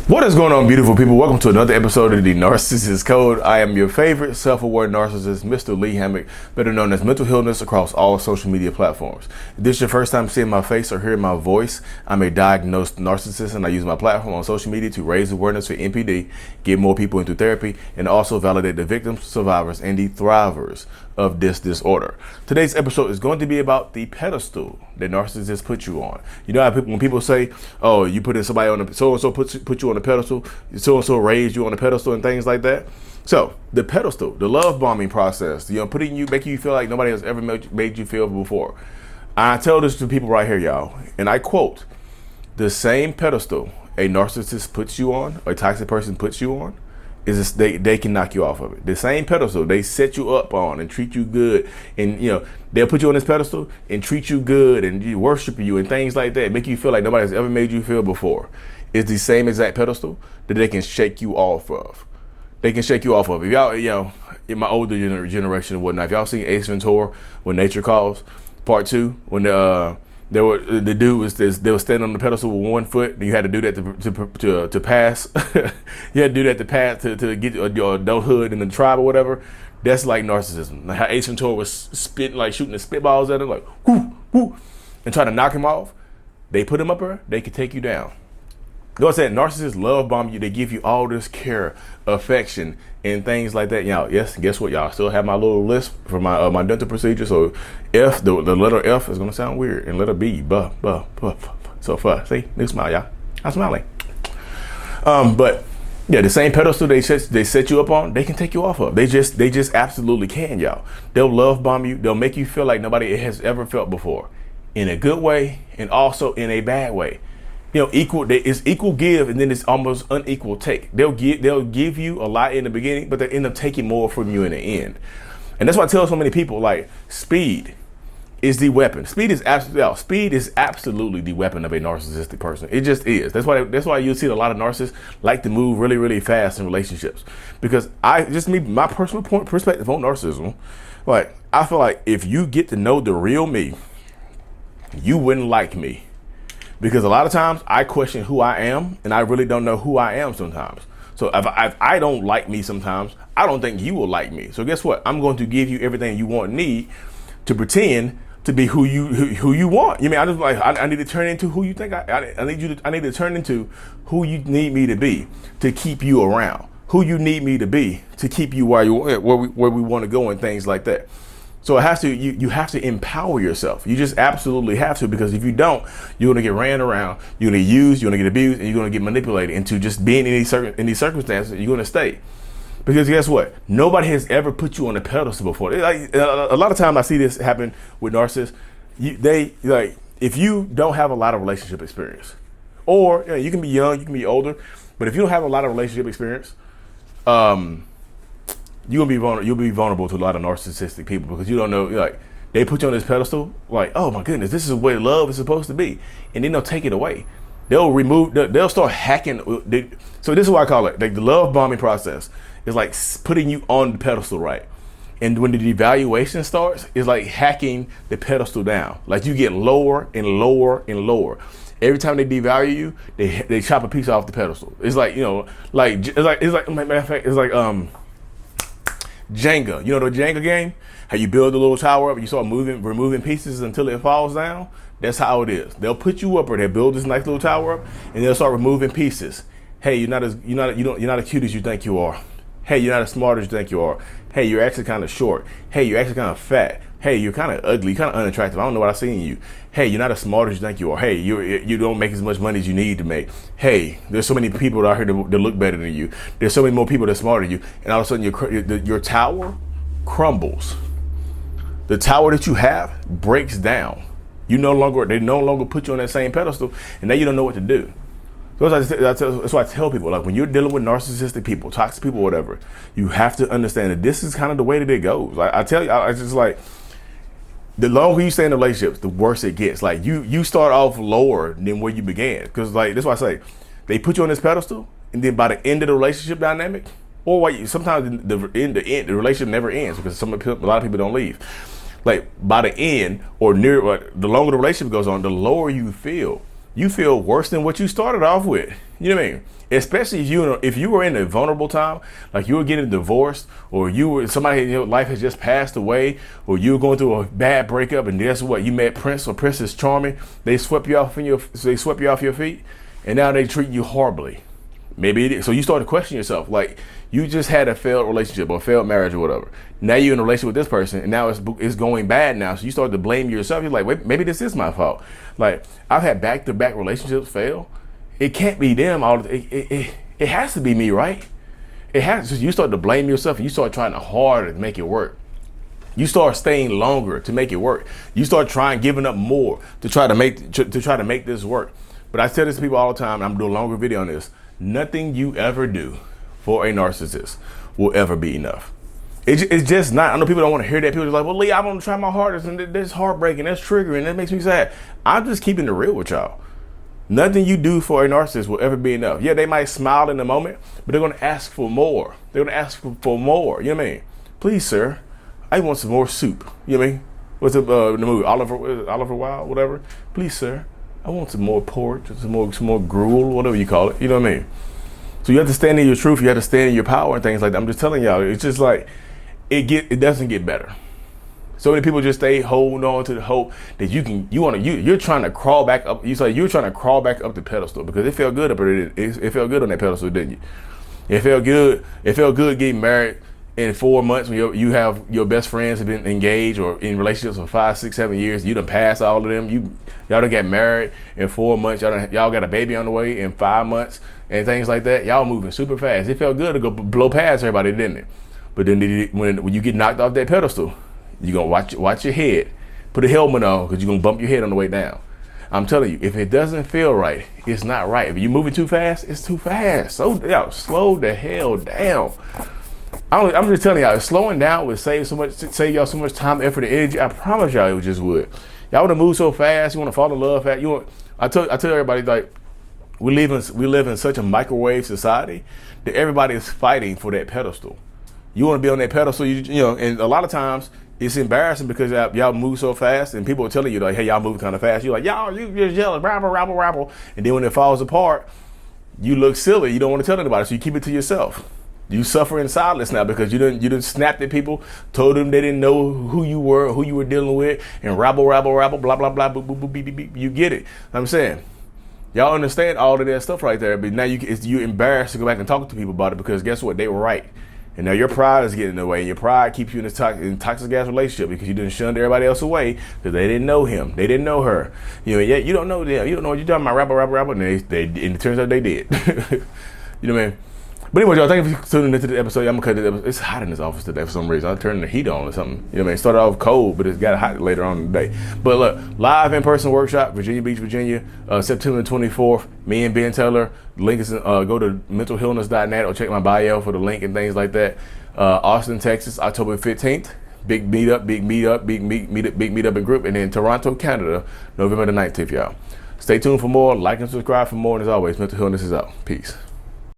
What is going on, beautiful people? Welcome to another episode of the Narcissists Code. I am your favorite self-aware narcissist, Mr. Lee Hammock, better known as Mental Healness across all social media platforms. If this is your first time seeing my face or hearing my voice, I'm a diagnosed narcissist and I use my platform on social media to raise awareness for NPD, get more people into therapy, and also validate the victims, survivors, and the thrivers of this disorder. Today's episode is going to be about the pedestal that narcissists put you on. You know how when people say, oh, you put in somebody on the, so-and-so put you on a pedestal, so-and-so raised you on a pedestal and things like that. So the pedestal, the love bombing process, making you feel like nobody has ever made you feel before. I tell this to people right here, y'all, and I quote, the same pedestal a narcissist puts you on, or a toxic person puts you on, is they can knock you off of it. The same pedestal they set you up on and treat you good, and they'll put you on this pedestal and treat you good and worship you and things like that, make you feel like nobody has ever made you feel before. It's the same exact pedestal that they can shake you off of. They can shake you off of. If y'all, in my older generation and whatnot, if y'all seen Ace Ventura, When Nature Calls, Part 2, when the dude was standing on the pedestal with one foot, and you had to do that to pass. You had to do that to pass to get your adulthood in the tribe or whatever. That's like narcissism. Like how Ace Ventura was shooting the spitballs at him, like whoo, whoo, and trying to knock him off. They put him up there, they could take you down. You know what I'm saying? Narcissists love bomb you. They give you all this care, affection, and things like that. Yes, guess what, y'all? I still have my little list for my dental procedure. So F, the letter F is gonna sound weird, and letter B, buh. So far, see, new smile, y'all. I'm smiling. But yeah, the same pedestal they set you up on, they can take you off of. They just absolutely can, y'all. They'll love bomb you. They'll make you feel like nobody has ever felt before, in a good way and also in a bad way. It's equal give, and then it's almost unequal take. They'll give you a lot in the beginning, but they end up taking more from you in the end. And that's why I tell so many people, like, speed is the weapon. Speed is absolutely the weapon of a narcissistic person. It just is. That's why you'll see a lot of narcissists like to move really, really fast in relationships. Because my personal perspective on narcissism, like, I feel like if you get to know the real me, you wouldn't like me. Because a lot of times I question who I am, and I really don't know who I am sometimes. So if I don't like me sometimes, I don't think you will like me. So guess what? I'm going to give you everything you want and need to pretend to be who you want. I need to turn into who you think I need to turn into who you need me to be to keep you around. Who you need me to be to keep you where we want to go and things like that. So you have to empower yourself. You just absolutely have to, because if you don't, you're gonna get ran around, you're gonna get used, you're gonna get abused, and you're gonna get manipulated into just being in these circumstances. You're gonna stay, because guess what? Nobody has ever put you on a pedestal before. A lot of times I see this happen with narcissists. If you don't have a lot of relationship experience, or you can be young, you can be older, but if you don't have a lot of relationship experience, you'll be vulnerable to a lot of narcissistic people, because you don't know, like, they put you on this pedestal, like, oh my goodness, this is the way love is supposed to be, and then they'll take it away. They'll start hacking. So this is what I call it. Like, the love bombing process is like putting you on the pedestal, right? And when the devaluation starts, it's like hacking the pedestal down. Like, you get lower and lower and lower. Every time they devalue you, they chop a piece off the pedestal. It's like, matter of fact, it's like Jenga. You know the Jenga game? How you build a little tower up and you start removing pieces until it falls down? That's how it is. They'll put you up, or they'll build this nice little tower up, and they'll start removing pieces. Hey, you're not as cute as you think you are. Hey, you're not as smart as you think you are. Hey, you're actually kind of short. Hey, you're actually kind of fat. Hey, you're kind of ugly, kind of unattractive. I don't know what I see in you. Hey, you're not as smart as you think you are. Hey, you don't make as much money as you need to make. Hey, there's so many people out here that look better than you. There's so many more people that are smarter than you. And all of a sudden, your tower crumbles. The tower that you have breaks down. They no longer put you on that same pedestal, and now you don't know what to do. So that's why I tell people, like, when you're dealing with narcissistic people, toxic people, whatever, you have to understand that this is kind of the way that it goes. I tell you, I just, like, the longer you stay in relationships, the worse it gets. Like, you start off lower than where you began, because, like, that's why I say they put you on this pedestal, and then by the end of the relationship dynamic, or sometimes the relationship never ends, because a lot of people don't leave. Like, by the end or near, the longer the relationship goes on, the lower you feel. you feel worse than what you started off with. You know what I mean? Especially if you were in a vulnerable time, like you were getting divorced, or somebody in your life has just passed away, or you were going through a bad breakup, and guess what? You met Prince or Princess Charming. They swept you off your feet, and now they treat you horribly. Maybe it is. So you start to question yourself, like you just had a failed relationship or failed marriage or whatever. Now you're in a relationship with this person, and now it's going bad now. So you start to blame yourself. You're like, wait, maybe this is my fault. Like I've had back-to-back relationships fail. It can't be them. It has to be me, right? It has. So you start to blame yourself, and you start trying harder to make it work. You start staying longer to make it work. You start giving up more to try to make this work. But I tell this to people all the time, and I'm doing a longer video on this. Nothing you ever do for a narcissist will ever be enough. It's just not. I know people don't want to hear that. People are like, well, Lee, I'm going to try my hardest, and that's heartbreaking, that's triggering, that makes me sad. I'm just keeping it real with y'all. Nothing you do for a narcissist will ever be enough. Yeah, they might smile in the moment, but they're going to ask for more. They're going to ask for more. You know what I mean? Please, sir, I want some more soup. You know what I mean? What's the movie? Oliver Wilde, whatever. Please, sir, I want some more pork, some more gruel, whatever you call it. You know what I mean? So you have to stand in your truth. You have to stand in your power and things like that. I'm just telling y'all, it's just like it doesn't get better. So many people just stay holding on to the hope that you're trying to crawl back up. You're trying to crawl back up the pedestal because it felt good up there. It felt good on that pedestal, didn't you? It felt good. It felt good getting married in 4 months when you have your best friends have been engaged or in relationships for 5, 6, 7 years. You done passed all of them. Y'all done got married in 4 months. Y'all got a baby on the way in 5 months and things like that. Y'all moving super fast. It felt good to go blow past everybody, didn't it? But then when you get knocked off that pedestal, you're going to watch your head. Put a helmet on because you're going to bump your head on the way down. I'm telling you, if it doesn't feel right, it's not right. If you're moving too fast, it's too fast. So slow the hell down. I'm just telling y'all, slowing down would save y'all so much time, effort, and energy. I promise y'all it just would. Y'all want to move so fast. You want to fall in love fast. I tell everybody, like, we live in such a microwave society that everybody is fighting for that pedestal. You want to be on that pedestal, and a lot of times it's embarrassing because y'all move so fast, and people are telling you like, "Hey, y'all moving kind of fast." You're like, you're jealous, rabble, and then when it falls apart, you look silly. You don't want to tell anybody, so you keep it to yourself. You suffer in silence now because you didn't snapped at people, told them they didn't know who you were dealing with, and rabble, blah blah blah, boop boop boop beep beep beep. You get it? I'm saying, y'all understand all of that stuff right there, but now you're embarrassed to go back and talk to people about it because guess what? They were right. And now your pride is getting in the way. And your pride keeps you in a toxic ass relationship because you didn't shun everybody else away because they didn't know him. They didn't know her. Yet you don't know them. You don't know what you're talking about. Rabble. And it turns out they did. You know what I mean? But anyway, y'all, thank you for tuning into the episode. I'm going to cut this episode. It's hot in this office today for some reason. I turned the heat on or something. You know what I mean? It started off cold, but it got hot later on in the day. But look, live in-person workshop, Virginia Beach, Virginia, September 24th. Me and Ben Taylor. Link is go to mentalhealness.net or check my bio for the link and things like that. Austin, Texas, October 15th. Big meetup and group. And then Toronto, Canada, November the 19th, y'all. Stay tuned for more. Like and subscribe for more. And as always, Mental Healness is out. Peace.